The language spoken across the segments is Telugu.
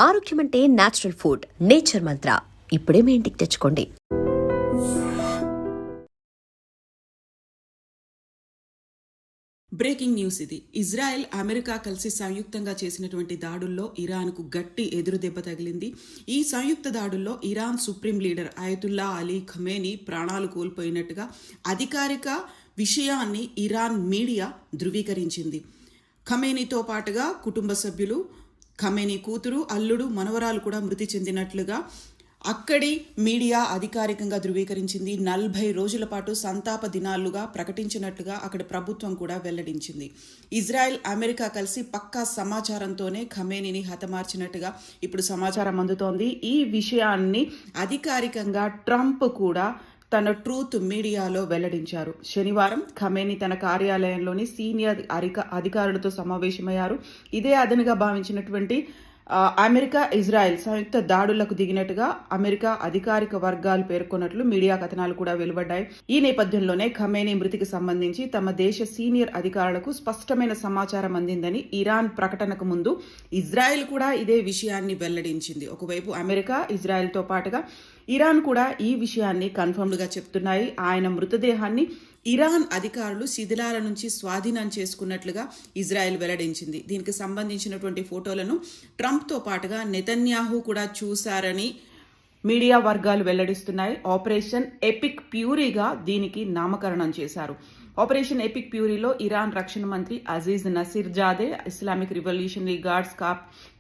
ఆరోగ్యం అంటే నేచురల్ ఫుడ్. నేచర్ మంత్ర ఇప్పుడే మీ ఇంటికి తెచ్చుకోండి. బ్రేకింగ్ న్యూస్ ఇది. ఇజ్రాయెల్ అమెరికా కలిసి సంయుక్తంగా చేసినటువంటి దాడుల్లో ఇరాన్కు గట్టి ఎదురు దెబ్బ తగిలింది. ఈ సంయుక్త దాడుల్లో Iran supreme leader Ayatollah Ali Khamenei ప్రాణాలు కోల్పోయినట్టుగా అధికారిక విషయాన్ని ఇరాన్ మీడియా ధృవీకరించింది. ఖమేనీతో పాటుగా కుటుంబ సభ్యులు, ఖమేనీ కూతురు, అల్లుడు, మనవరాలు కూడా మృతి చెందినట్లుగా అక్కడి మీడియా అధికారికంగా ధృవీకరించింది. 40 రోజుల పాటు సంతాప దినాలుగా ప్రకటించినట్లుగా అక్కడ ప్రభుత్వం కూడా వెల్లడించింది. ఇజ్రాయెల్, అమెరికా కలిసి పక్కా సమాచారంతోనే ఖమేనీని హతమార్చినట్టుగా ఇప్పుడు సమాచారం అందుతోంది. ఈ విషయాన్ని అధికారికంగా ట్రంప్ కూడా తన ట్రూత్ మీడియాలో వెల్లడించారు. శనివారం ఖమేనీ తన కార్యాలయంలోని సీనియర్ అధికారులతో సమావేశమయ్యారు. ఇదే అదనుగా భావించినటువంటి అమెరికా, ఇజ్రాయెల్ సంయుక్త దాడులకు దిగినట్టుగా అమెరికా అధికారిక వర్గాలు పేర్కొన్నట్లు మీడియా కథనాలు కూడా వెలువడ్డాయి. ఈ నేపథ్యంలోనే ఖమేనీ మృతికి సంబంధించి తమ దేశ సీనియర్ అధికారులకు స్పష్టమైన సమాచారం అందిందని ఇరాన్ ప్రకటనకు ముందు ఇజ్రాయెల్ కూడా ఇదే విషయాన్ని వెల్లడించింది. ఒకవైపు అమెరికా, ఇజ్రాయెల్తో పాటుగా ఇరాన్ కూడా ఈ విషయాన్ని కన్ఫర్మ్డ్గా చెప్తున్నాయి. ఆయన మృతదేహాన్ని ఇరాన్ అధికారులు శిథిలాల నుంచి స్వాధీనం చేసుకున్నట్లుగా ఇజ్రాయెల్ వెల్లడించింది. దీనికి సంబంధించినటువంటి ఫోటోలను ట్రంప్తో పాటుగా నెతన్యాహు కూడా చూశారని మీడియా వర్గాలు వెల్లడిస్తున్నాయి. ఆపరేషన్ ఎపిక్ ప్యూరీగా దీనికి నామకరణం చేశారు. ఆపరేషన్ ఎపిక్ ప్యూరీలో ఇరాన్ రక్షణ మంత్రి Aziz Nasirzadeh, Islamic Revolutionary Guards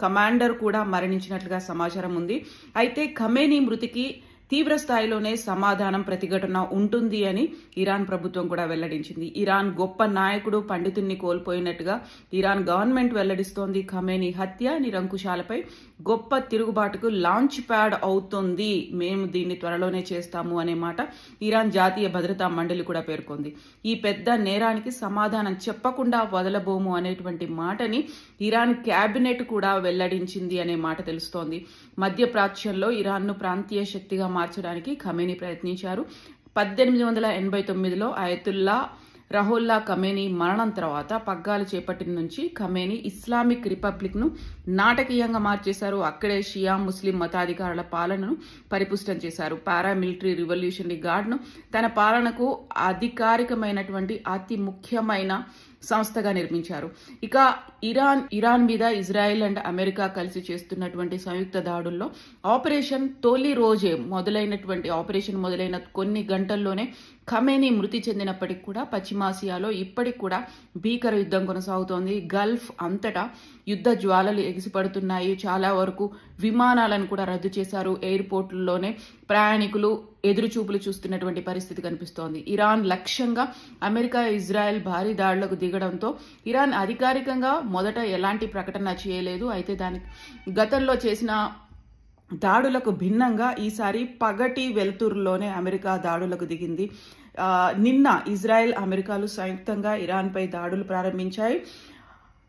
commander కూడా మరణించినట్లుగా సమాచారం ఉంది. అయితే ఖమేనీ మృతికి తీవ్ర స్థాయిలోనే సమాధానం, ప్రతిఘటన ఉంటుంది అని ఇరాన్ ప్రభుత్వం కూడా వెల్లడించింది. ఇరాన్ గొప్ప నాయకుడు, పండితుడిని కోల్పోయినట్టుగా ఇరాన్ గవర్నమెంట్ వెల్లడిస్తోంది. ఖమేనీ హత్య నిరంకుశాలపై గొప్ప తిరుగుబాటుకు లాంచ్ ప్యాడ్ అవుతుంది, మేము దీన్ని త్వరలోనే చేస్తాము అనే మాట ఇరాన్ జాతీయ భద్రతా మండలి కూడా పేర్కొంది. ఈ పెద్ద నేరానికి సమాధానం చెప్పకుండా వదలబోము అనేటువంటి మాటని ఇరాన్ క్యాబినెట్ కూడా వెల్లడించింది అనే మాట తెలుస్తోంది. మధ్యప్రాచ్యంలో ఇరాన్ను ప్రాంతీయ శక్తిగా మార్చడానికి ఖమేనీ ప్రయత్నించారు. 1889లో అయతుల్లా రహోల్లా ఖమేనీ మరణం తర్వాత పగ్గాలు చేపట్టిన నుంచి ఖమేనీ ఇస్లామిక్ రిపబ్లిక్ను నాటకీయంగా మార్చేశారు. అక్కడే షియా ముస్లిం మతాధికారుల పాలనను పరిపుష్టం చేశారు. పారామిలిటరీ రివల్యూషనరీ గార్డ్ను తన పాలనకు అధికారికమైనటువంటి అతి ముఖ్యమైన సంస్థగా నిర్మించారు. ఇక ఇరాన్ మీద ఇజ్రాయెల్ అండ్ అమెరికా కలిసి చేస్తున్నటువంటి సంయుక్త దాడుల్లో తొలి రోజే ఆపరేషన్ మొదలైన కొన్ని గంటల్లోనే ఖమేనీ మృతి చెందినప్పటికి కూడా పశ్చిమాసియాలో ఇప్పటికి కూడా భీకర యుద్ధం కొనసాగుతోంది. గల్ఫ్ అంతటా యుద్ధ జ్వాలలు ఎగిసిపడుతున్నాయి. చాలా వరకు విమానాలను కూడా రద్దు చేశారు. ఎయిర్పోర్ట్లలోనే ప్రయాణికులు ఎదురుచూపులు చూస్తున్నటువంటి పరిస్థితి కనిపిస్తోంది. ఇరాన్ లక్ష్యంగా అమెరికా, ఇజ్రాయెల్ భారీ దాడులకు దిగడంతో ఇరాన్ అధికారికంగా మొదట ఎలాంటి ప్రకటన చేయలేదు. అయితే దానికి గతంలో చేసిన దాడులకు భిన్నంగా ఈసారి పగటి వెలుతురులోనే అమెరికా దాడులకు దిగింది. నిన్న ఇజ్రాయెల్, అమెరికాలు సంయుక్తంగా ఇరాన్పై దాడులు ప్రారంభించాయి.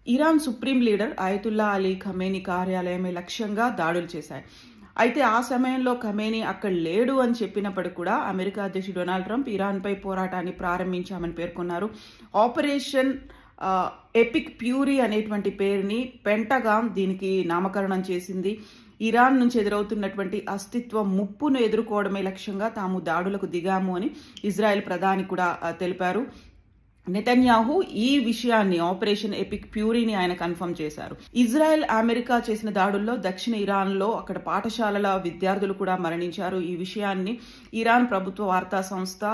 Iran supreme leader Ayatollah Ali Khamenei కార్యాలయమే లక్ష్యంగా దాడులు చేశాయి. అయితే ఆ సమయంలో ఖమేనీ అక్కడ లేడు అని చెప్పినప్పటికీ కూడా అమెరికా అధ్యక్షుడు డొనాల్డ్ ట్రంప్ ఇరాన్పై పోరాటాన్ని ప్రారంభించామని పేర్కొన్నారు. ఆపరేషన్ ఎపిక్ ప్యూరీ అనేటువంటి పేరుని పెంటగాన్ దీనికి నామకరణం చేసింది. ఇరాన్ నుంచి ఎదురవుతున్నటువంటి అస్తిత్వ ముప్పును ఎదుర్కోవడమే లక్ష్యంగా తాము దాడులకు దిగాము అని ఇజ్రాయెల్ ప్రధాని కూడా తెలిపారు. నెతన్యాహు ఈ విషయాన్ని, ఆపరేషన్ ఎపిక్ ప్యూరీని ఆయన కన్ఫర్మ్ చేశారు. ఇజ్రాయెల్, అమెరికా చేసిన దాడుల్లో దక్షిణ ఇరాన్లో అక్కడ పాఠశాలల విద్యార్థులు కూడా మరణించారు. ఈ విషయాన్ని ఇరాన్ ప్రభుత్వ వార్తా సంస్థ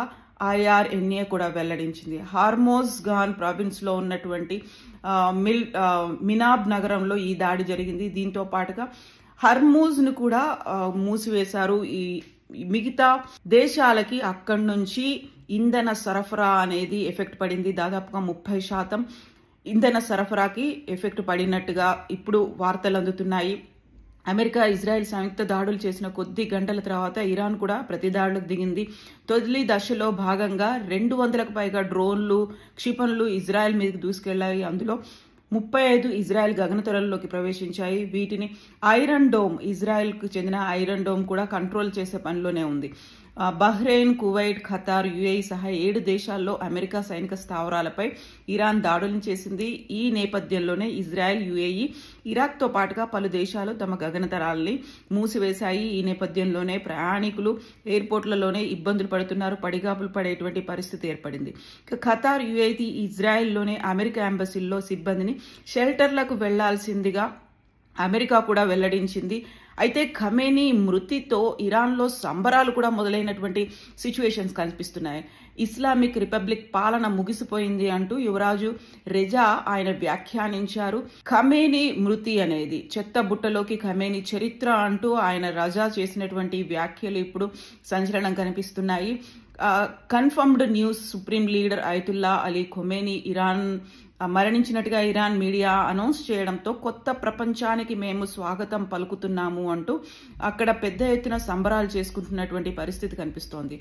IRNA కూడా వెల్లడించింది. హార్మోజ్ గాన్ ప్రావిన్స్ లో ఉన్నటువంటి మినాబ్ నగరంలో ఈ దాడి జరిగింది. దీంతో పాటుగా హర్మూజ్ ను కూడా మూసివేశారు. ఈ మిగతా దేశాలకి అక్కడి నుంచి ఇంధన సరఫరా అనేది ఎఫెక్ట్ పడింది. దాదాపుగా 30% ఇంధన సరఫరాకి ఎఫెక్ట్ పడినట్టుగా ఇప్పుడు వార్తలు అందుతున్నాయి. అమెరికా, ఇజ్రాయెల్ సంయుక్త దాడులు చేసిన కొద్ది గంటల తర్వాత ఇరాన్ కూడా ప్రతి దాడులకు దిగింది. తొలి దశలో భాగంగా 200కు పైగా డ్రోన్లు, క్షిపణులు ఇజ్రాయెల్ మీదకి దూసుకెళ్లాయి. అందులో 35 ఇజ్రాయెల్ గగనతొరల్లోకి ప్రవేశించాయి. వీటిని ఐరన్ డోమ్, ఇజ్రాయెల్కు చెందిన ఐరన్ డోమ్ కూడా కంట్రోల్ చేసే పనిలోనే ఉంది. బహ్రెయిన్, కువైట్, ఖతార్, యుఏఈ సహా 7 దేశాల్లో అమెరికా సైనిక స్థావరాలపై ఇరాన్ దాడులను చేసింది. ఈ నేపథ్యంలోనే ఇజ్రాయెల్, యుఏఈ, ఇరాక్తో పాటుగా పలు దేశాలు తమ గగనతలాల్ని మూసివేశాయి. ఈ నేపథ్యంలోనే ప్రయాణికులు ఎయిర్పోర్ట్లలోనే ఇబ్బందులు పడుతున్నారు, పడిగాపులు పడేటువంటి పరిస్థితి ఏర్పడింది. ఖతార్, యుఏఈ, ఇజ్రాయెల్లోనే అమెరికా ఎంబసీల్లో సిబ్బందిని షెల్టర్లకు వెళ్లాల్సిందిగా అమెరికా కూడా వెల్లడించింది. అయితే ఖమేనీ మృతితో ఇరాన్లో సంబరాలు కూడా మొదలైనటువంటి సిచ్యువేషన్స్ కనిపిస్తున్నాయి. ఇస్లామిక్ రిపబ్లిక్ పాలన ముగిసిపోయింది అంటూ యువరాజు రెజా ఆయన వ్యాఖ్యానించారు. ఖమేనీ మృతి అనేది చెత్త బుట్టలోకి ఖమేనీ చరిత్ర అంటూ ఆయన రజా చేసినటువంటి వ్యాఖ్యలు ఇప్పుడు సంచలనం కనిపిస్తున్నాయి. Confirmed news, supreme leader Ayatollah Ali Khamenei Iran మరణించినట్టుగా ఇరాన్ మీడియా అనౌన్స్ చేయడంతో కొత్త ప్రపంచానికి మేము స్వాగతం పలుకుతున్నాము అంటూ అక్కడ పెద్ద ఎత్తున సంబరాలు చేసుకుంటున్నటువంటి పరిస్థితి కనిపిస్తోంది.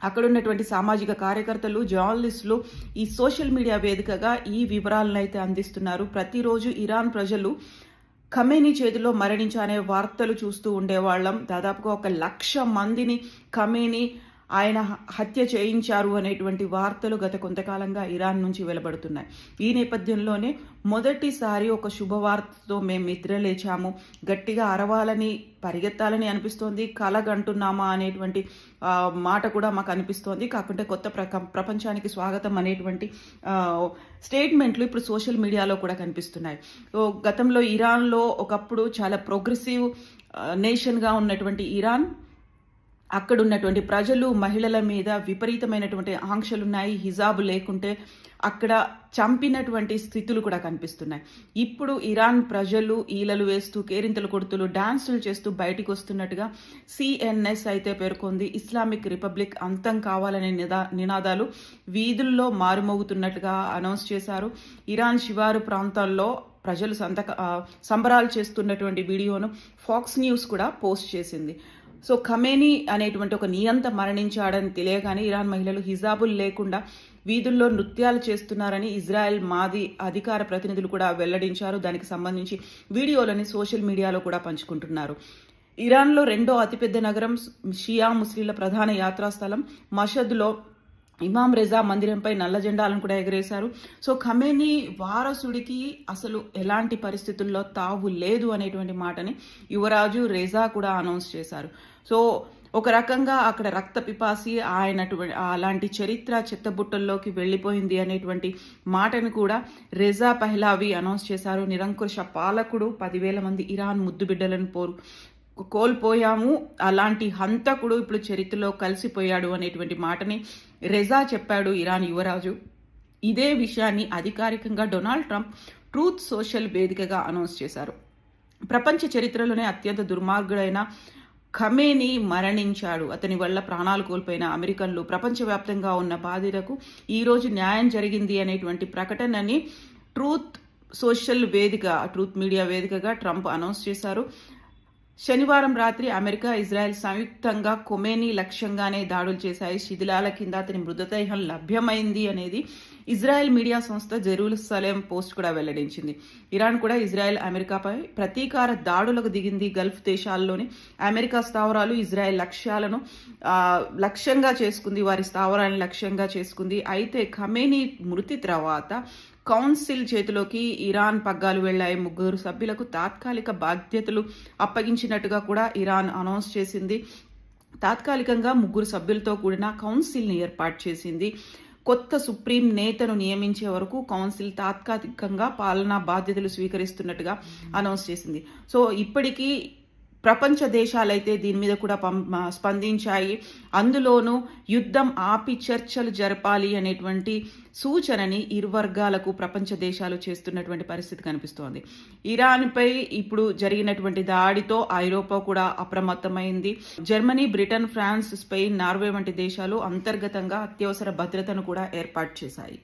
అక్కడ ఉన్నటువంటి సామాజిక కార్యకర్తలు, జర్నలిస్టులు ఈ సోషల్ మీడియా వేదికగా ఈ వివరాలను అయితే అందిస్తున్నారు. ప్రతిరోజు ఇరాన్ ప్రజలు ఖమేనీ చేతిలో మరణించనే వార్తలు చూస్తూ ఉండేవాళ్ళం. దాదాపుగా 1,00,000 మందిని ఖమేనీ ఆయన హత్య చేయించారు అనేటువంటి వార్తలు గత కొంతకాలంగా ఇరాన్ నుంచి వెలువడుతున్నాయి. ఈ నేపథ్యంలోనే మొదటిసారి ఒక శుభవార్తతో మేము నిద్రలేచాము, గట్టిగా అరవాలని పరిగెత్తాలని అనిపిస్తోంది, కలగంటున్నామా అనేటువంటి మాట కూడా మాకు అనిపిస్తోంది. కాకుంటే కొత్త ప్రపంచానికి స్వాగతం అనేటువంటి స్టేట్మెంట్లు ఇప్పుడు సోషల్ మీడియాలో కూడా కనిపిస్తున్నాయి. గతంలో ఇరాన్లో ఒకప్పుడు చాలా ప్రోగ్రెసివ్ నేషన్గా ఉన్నటువంటి ఇరాన్, అక్కడ ఉన్నటువంటి ప్రజలు, మహిళల మీద విపరీతమైనటువంటి ఆంక్షలున్నాయి. హిజాబు లేకుంటే అక్కడ చంపినటువంటి స్థితులు కూడా కనిపిస్తున్నాయి. ఇప్పుడు ఇరాన్ ప్రజలు ఈలలు వేస్తూ, కేరింతలు కొడుతూ, డాన్సులు చేస్తూ బయటికి వస్తున్నట్టుగా సిఎన్ఎస్ అయితే పేర్కొంది. ఇస్లామిక్ రిపబ్లిక్ అంతం కావాలనే నినాదాలు వీధుల్లో మారుమోగుతున్నట్టుగా అనౌన్స్ చేశారు. ఇరాన్ శివారు ప్రాంతాల్లో ప్రజలు సంబరాలు చేస్తున్నటువంటి వీడియోను ఫాక్స్ న్యూస్ కూడా పోస్ట్ చేసింది. సో ఖమేనీ అనేటువంటి ఒక నియంత మరణించాడని తెలియగానే ఇరాన్ మహిళలు హిజాబులు లేకుండా వీధుల్లో నృత్యాలు చేస్తున్నారని ఇజ్రాయెల్ మాజీ అధికార ప్రతినిధులు కూడా వెల్లడించారు. దానికి సంబంధించి వీడియోలని సోషల్ మీడియాలో కూడా పంచుకుంటున్నారు. ఇరాన్లో 2వ అతిపెద్ద నగరం, షియా ముస్లింల ప్రధాన యాత్రాస్థలం మషద్లో ఇమాం రెజా మందిరంపై నల్ల జెండాలను కూడా ఎగరేశారు. సో ఖమేనీ వారసుడికి అసలు ఎలాంటి పరిస్థితుల్లో తావు లేదు అనేటువంటి మాటని యువరాజు రెజా కూడా అనౌన్స్ చేశారు. సో ఒక రకంగా అక్కడ రక్త పిపాసి అలాంటి చరిత్ర చెత్తబుట్టల్లోకి వెళ్ళిపోయింది అనేటువంటి మాటను కూడా రెజా పహ్లావి అనౌన్స్ చేశారు. నిరంకుశ పాలకుడు, 10,000 మంది ఇరాన్ ముద్దు బిడ్డలను కోల్పోయాము, అలాంటి హంతకుడు ఇప్పుడు చరిత్రలో కలిసిపోయాడు అనేటువంటి మాటని రెజా చెప్పాడు ఇరాన్ యువరాజు. ఇదే విషయాన్ని అధికారికంగా డొనాల్డ్ ట్రంప్ ట్రూత్ సోషల్ వేదికగా అనౌన్స్ చేశారు. ప్రపంచ చరిత్రలోనే అత్యంత దుర్మార్గుడైన ఖమేనీ మరణించాడు, అతని వల్ల ప్రాణాలు కోల్పోయిన అమెరికన్లు, ప్రపంచవ్యాప్తంగా ఉన్న బాధితులకు ఈరోజు న్యాయం జరిగింది అనేటువంటి ప్రకటనని ట్రూత్ సోషల్ వేదిక, ట్రూత్ మీడియా వేదికగా ట్రంప్ అనౌన్స్ చేశారు. శనివారం రాత్రి అమెరికా, ఇజ్రాయెల్ సంయుక్తంగా ఖొమేనీ లక్ష్యంగానే దాడులు చేశాయి. శిథిలాల కింద అతని మృతదేహం లభ్యమైంది అనేది ఇజ్రాయెల్ మీడియా సంస్థ జెరూసలేం పోస్ట్ కూడా వెల్లడించింది. ఇరాన్ కూడా ఇజ్రాయెల్, అమెరికాపై ప్రతీకార దాడులకు దిగింది. గల్ఫ్ దేశాల్లోని అమెరికా స్థావరాలు, ఇజ్రాయెల్ లక్ష్యాలను లక్ష్యంగా చేసుకుంది, వారి స్థావరాలను లక్ష్యంగా చేసుకుంది. అయితే ఖమేనీ మృతి తర్వాత కౌన్సిల్ చేతిలోకి ఇరాన్ పగ్గాలు వెళ్లాయి. 3 సభ్యులకు తాత్కాలిక బాధ్యతలు అప్పగించినట్టుగా కూడా ఇరాన్ అనౌన్స్ చేసింది. తాత్కాలికంగా 3 సభ్యులతో కూడిన కౌన్సిల్ని ఏర్పాటు చేసింది. కొత్త సుప్రీం నేతను నియమించే వరకు కౌన్సిల్ తాత్కాలికంగా పాలనా బాధ్యతలు స్వీకరిస్తున్నట్టుగా అనౌన్స్ చేసింది. సో ఇప్పటికీ ప్రపంచ దేశాలైతే దీని మీద కూడా స్పందించాయి. అందులోనూ యుద్ధం ఆపి చర్చలు జరపాలి అనేటువంటి సూచనని ఇరు వర్గాలకు ప్రపంచ దేశాలు చేస్తున్నటువంటి పరిస్థితి కనిపిస్తోంది. ఇరాన్పై ఇప్పుడు జరిగినటువంటి దాడితో ఐరోపా కూడా అప్రమత్తమైంది. Germany, Britain, France, Spain, Norway వంటి దేశాలు అంతర్గతంగా అత్యవసర భద్రతను కూడా ఏర్పాటు చేశాయి.